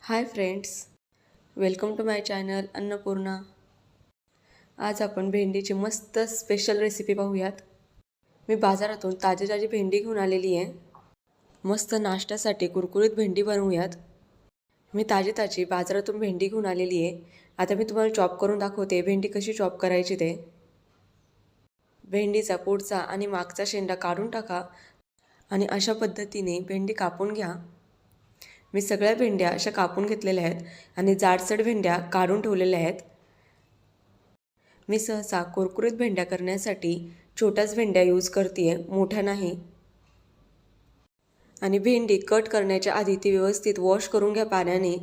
High friends, welcome to my channel Annapurna. आज आपण भेंडीची मस्त स्पेशल रेसिपी पाहूयात। मी बाजारातून ताजी ताजी भेंडी घेऊन आलेली आहे। मस्त नाश्त्यासाठी कुरकुरीत भेंडी बनवूयात। मी ताजी बाजारातून भेंडी घेऊन आलेली आहे। आता मी तुम्हाला चॉप करून दाखवते भेंडी कशी चॉप करायची ते। भेंडीचा पुढचा आणि मागचा शेंडा काढून टाका आणि अशा पद्धतीने भेंडी कापून घ्या। मी सगळ्या भेंड्या अशा कापून घेतलेल्या आहेत आणि जाडसर भेंड्या काढून ठेवलेल्या आहेत। मी सहसा कुरकुरीत भेंड्या करण्यासाठी छोट्याच भेंड्या यूज करते, मोठ्या नाही। आणि भेंडी कट करण्याच्या आधी ती व्यवस्थित वॉश करून घ्या पाण्याने।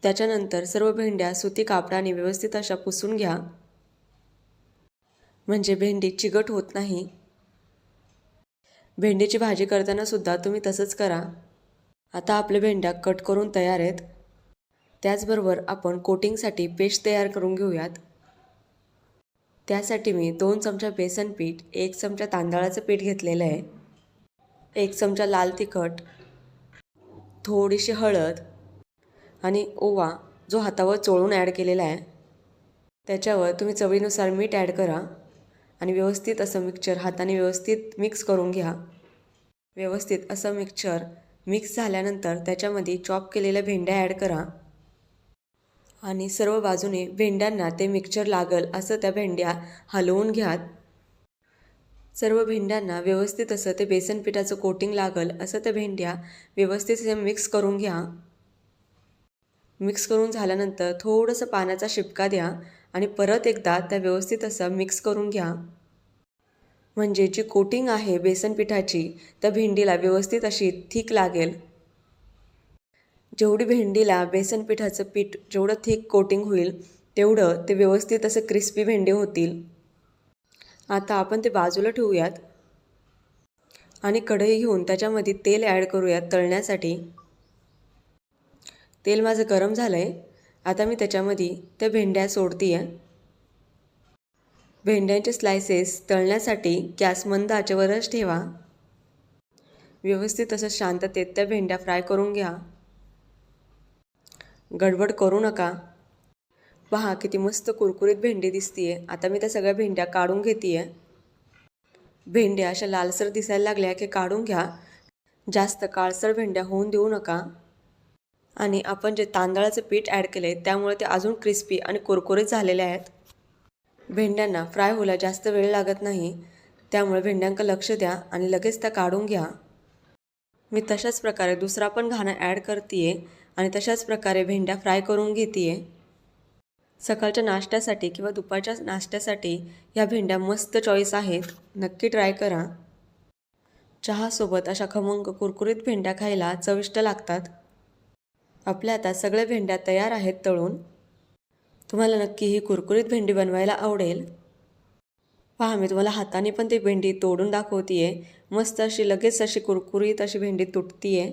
त्याच्यानंतर सर्व भेंड्या सुती कापडाने व्यवस्थित अशा पुसून घ्या, म्हणजे भेंडी चिकट होत नाही। भेंडीची भाजी करताना सुद्धा तुम्ही तसंच करा। आता आपल्या भेंड्या कट करून तयार आहेत। त्याचबरोबर आपण कोटिंगसाठी पेस्ट तयार करून घेऊयात। त्यासाठी मी 2 चमचा बेसन पीठ, 1 चमचा तांदळाचं पीठ घेतलेलं आहे, 1 चमचा लाल तिखट, थोडीशी हळद आणि ओवा जो हातावर चोळून ॲड केलेला आहे। त्याच्यावर तुम्ही चवीनुसार मीठ ॲड करा आणि व्यवस्थित असं मिक्सचर हाताने व्यवस्थित मिक्स करून घ्या। व्यवस्थित असं मिक्सचर मिक्स झाल्यानंतर त्याच्यामध्ये चॉप केलेल्या भेंड्या ॲड करा आणि सर्व बाजूने भेंड्यांना ते मिक्सचर लागल असं त्या भेंड्या हलवून घ्या। सर्व भेंड्यांना व्यवस्थित असं ते बेसन पिठाचं कोटिंग लागल असं त्या भेंड्या व्यवस्थित असे मिक्स करून घ्या। मिक्स करून झाल्यानंतर थोडंसं पाण्याचा शिपका द्या आणि परत एकदा त्या व्यवस्थित असं मिक्स करून घ्या, म्हणजे जी कोटिंग आहे बेसन पिठाची त्या भेंडीला व्यवस्थित अशी थिक लागेल। जेवढी भेंडीला बेसन पिठाचं पीठ जेवढं थिक कोटिंग होईल तेवढं ते व्यवस्थित असं क्रिस्पी भेंडे होतील। आता आपण ते बाजूला ठेवूयात आणि कढई घेऊन त्याच्यामध्ये तेल ॲड करूयात तळण्यासाठी। तेल माझं गरम झालं आहे। आता मी त्याच्यामध्ये त्या भेंड्या सोडते आहे। भेंड्यांचे स्लायसेस तळण्यासाठी गॅस मंद आचेवरच ठेवा। व्यवस्थित असं शांततेत त्या भेंड्या फ्राय करून घ्या, गडबड करू नका। पहा किती मस्त कुरकुरीत भेंडी दिसतीये। आता मी त्या सगळ्या भेंड्या काढून घेते आहे। भेंड्या अशा लालसर दिसायला लागल्या की काढून घ्या, जास्त काळसर भेंड्या होऊन देऊ नका। आणि आपण जे तांदळाचं पीठ ॲड केले त्यामुळे ते अजून क्रिस्पी आणि कुरकुरीत झालेले आहेत। भेंड्यांना फ्राय व्हायला जास्त वेळ लागत नाही, त्यामुळे भेंड्यांकडे लक्ष द्या आणि लगेच त्या काढून घ्या। मी तशाच प्रकारे दुसरा पण घाणा ॲड करते आणि तशाच प्रकारे भेंड्या फ्राय करून घेते। सकाळच्या नाश्त्यासाठी किंवा दुपारच्या नाश्त्यासाठी ह्या भेंड्या मस्त चॉईस आहेत, नक्की ट्राय करा। चहासोबत अशा खमंग कुरकुरीत भेंड्या खायला चविष्ट लागतात। आपल्या आता सगळ्या भेंड्या तयार आहेत तळून। तुम्हाला नक्की ही कुरकुरीत भेंडी बनवायला आवडेल। पहा मी तुम्हाला हाताने पण ती भेंडी तोडून दाखवते आहे। मस्त अशी लगेच अशी कुरकुरीत अशी भेंडी तुटती आहे।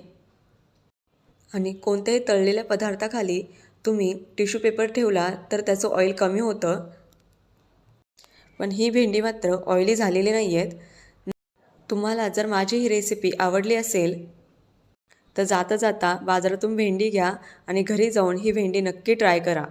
आणि कोणत्याही तळलेल्या पदार्थाखाली तुम्ही टिश्यू पेपर ठेवला तर त्याचं ऑइल कमी होतं, पण ही भेंडी मात्र ऑइली झालेली नाही आहेत। तुम्हाला जर माझी ही रेसिपी आवडली असेल तर जाता जाता बाजारातून भेंडी घ्या आणि घरी जाऊन ही भेंडी नक्की ट्राय करा।